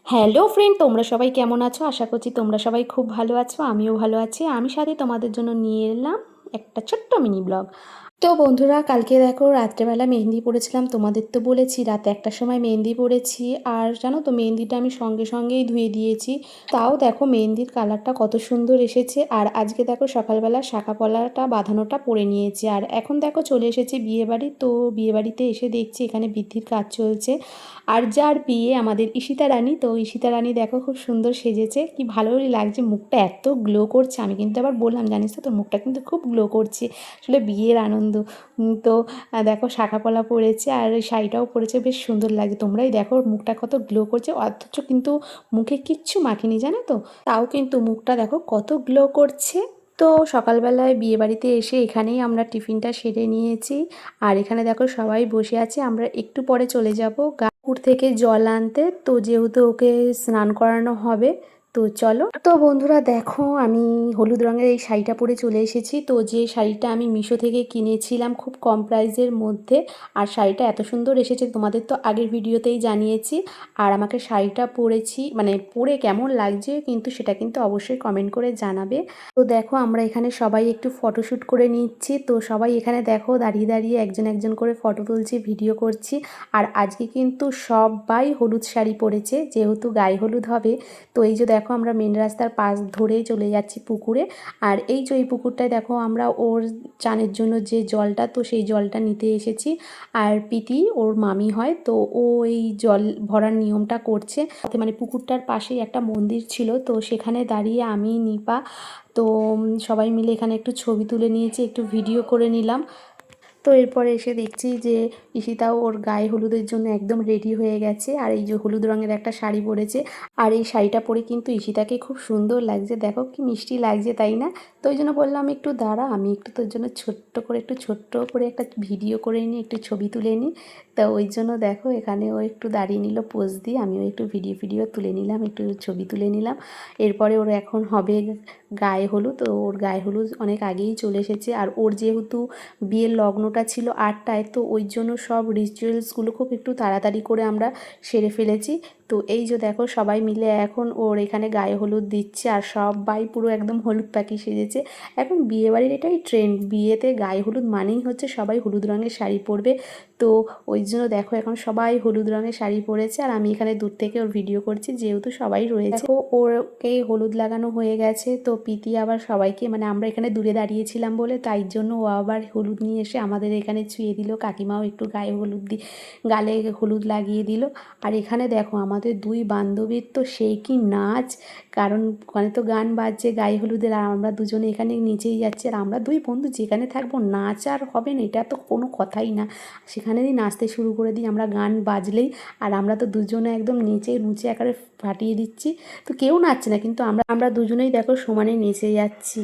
Hello friend, তোমরা সবাই কেমন আছো? আশা করছি তোমরা সবাই খুব ভালো আছো। আমিও ভালো আছি। আমি সাথে তোমাদের জন্য নিয়ে এলাম একটা ছোট্ট মিনি ব্লগ। তো বন্ধুরা, কালকে দেখো রাত্রেবেলা মেহেন্দি পড়েছিলাম। তোমাদের তো বলেছি রাতে 1টার সময় মেহেন্দি পড়েছি। আর জানো তো, মেহেন্দিটা আমি সঙ্গে সঙ্গেই ধুয়ে দিয়েছি। তাও দেখো মেহেন্দির কালারটা কত সুন্দর এসেছে। আর আজকে দেখো সকালবেলা শাঁখা পলাটা বাঁধানোটা পরে নিয়েছি। আর এখন দেখো চলে এসেছি বিয়েবাড়ি। তো বিয়েবাড়িতে এসে দেখছি এখানে বৃদ্ধির কাজ চলছে। আর যার বিয়ে আমাদের ঈশিতা রানী, তো ঈশিতা রানী দেখো খুব সুন্দর সেজেছে, কি ভালোই লাগছে, মুখটা এত গ্লো করছে। আমি কিন্তু আবার বললাম, জানিস তো তোর মুখটা কিন্তু খুব গ্লো করছে, আসলে বিয়ের আনন্দ। তো দেখো শাঁখা পলা পরেছে আর শাড়িটাও পরেছে, বেশ সুন্দর লাগছে। তোমরাই দেখো ওর মুখটা কত গ্লো করছে, অথচ কিন্তু মুখে কিচ্ছু মাখিনি, জানো তো, তাও কিন্তু মুখটা দেখো কত গ্লো করছে। তো সকালবেলায় বিয়েবাড়িতে এসে এখানেই আমরা টিফিনটা সেরে নিয়েছি। আর এখানে দেখো সবাই বসে আছে, আমরা একটু পরে চলে যাব পুকুর থেকে জল আনতে। তো যেহেতু ওকে স্নান করানো হবে, তো চলো। তো বন্ধুরা দেখো, আমি হলুদ রঙের এই শাড়িটা পরে চলে এসেছি। তো যে শাড়িটা আমি মিশো থেকে কিনেছিলাম খুব কম প্রাইসের মধ্যে, আর শাড়িটা এত সুন্দর এসেছে তোমাদের তো আগের ভিডিওতেই জানিয়েছি। আর আমাকে শাড়িটা পরেছি, মানে পরে কেমন লাগছে কিন্তু সেটা কিন্তু অবশ্যই কমেন্ট করে জানাবে। তো দেখো আমরা এখানে সবাই একটু ফটোশ্যুট করে নিচ্ছি। তো সবাই এখানে দেখো দাঁড়িয়ে দাঁড়িয়ে একজন একজন করে ফটো তুলছি, ভিডিও করছি। আর আজকে কিন্তু সবাই হলুদ শাড়ি পরেছে, যেহেতু গায়ে হলুদ হবে। তো এই যে দেখো আমরা মেন রাস্তার পাশ ধরেই চলে যাচ্ছি পুকুরে। আর এই যে এই পুকুরটায় দেখো আমরা ওর চানের জন্য যে জলটা, তো সেই জলটা নিতে এসেছি। আর পিতি ওর মামি হয়, তো ও এই জল ভরার নিয়মটা করছে। মানে পুকুরটার পাশেই একটা মন্দির ছিল, তো সেখানে দাঁড়িয়ে আমি নিপা তো সবাই মিলে এখানে একটু ছবি তুলে নিয়েছি, একটু ভিডিও করে নিলাম। তো এরপরে এসে দেখছি যে ঈশিতাও ওর গায়ে হলুদের জন্য একদম রেডি হয়ে গেছে। আর এই যে হলুদ রঙের একটা শাড়ি পরেছে, আর এই শাড়িটা পরে কিন্তু ঈশিতাকে খুব সুন্দর লাগছে, দেখো কি মিষ্টি লাগছে, তাই না? তো ওই জন্য বললাম একটু দাঁড়া, আমি একটু তোর জন্য ছোট্ট করে একটা ভিডিও করে নিই, একটু ছবি তুলে নিই। তো ওই জন্য দেখো এখানে ও একটু দাঁড়িয়ে নিল পোজ দিয়ে, আমিও একটু ভিডিও তুলে নিলাম, একটু ছবি তুলে নিলাম। এরপরে ওর এখন হবে গায়ে হলুদ। তো ওর গায়ে হলুদ অনেক আগেই চলে এসেছে। আর ওর যেহেতু বিয়ের লগ্নটা ছিল 8টায়, তো ওই জন্য সব রিচুয়ালসগুলো খুব একটু তাড়াতাড়ি করে আমরা সেরে ফেলেছি। তো এই যে দেখো সবাই মিলে এখন ওর এখানে গায়ে হলুদ দিচ্ছে, আর সবাই পুরো একদম হলুদ পাখি সেজেছে। এখন বিয়েবাড়ির এটাই ট্রেন্ড, বিয়েতে গায়ে হলুদ মানেই হচ্ছে সবাই হলুদ রঙের শাড়ি পরবে। তো ওই জন্য দেখো এখন সবাই হলুদ রঙের শাড়ি পরেছে, আর আমি এখানে দূর থেকে ওর ভিডিও করছি, যেহেতু সবাই রয়েছে। দেখো ওরকে হলুদ লাগানো হয়ে গেছে। তো প্রীতি আবার সবাইকে, মানে আমরা এখানে দূরে দাঁড়িয়েছিলাম বলে, তাই জন্য ও আবার হলুদ নিয়ে এসে আমাদের এখানে ছুঁয়ে দিল। কাকিমাও একটু গায়ে হলুদ গালে হলুদ লাগিয়ে দিল। আর এখানে দেখো আমাদের দুই বান্ধবীর তো সেই কি নাচ, কারণ ওখানে তো গান বাজছে গায়ে হলুদের, আর আমরা দুজনে এখানে নিচেই যাচ্ছি। আর আমরা দুই বন্ধু যেখানে থাকবো নাচ আর হবে না, এটা তো কোনো কথাই না। সেখানেই নাচতে শুরু করে দিই আমরা, গান বাজলেই। আর আমরা তো দুজনে একদম নেচে নুচে একেবারে ফাটিয়ে দিচ্ছি। তো কেউ নাচছে না, কিন্তু আমরা দুজনেই দেখো সমানে নেচে যাচ্ছি।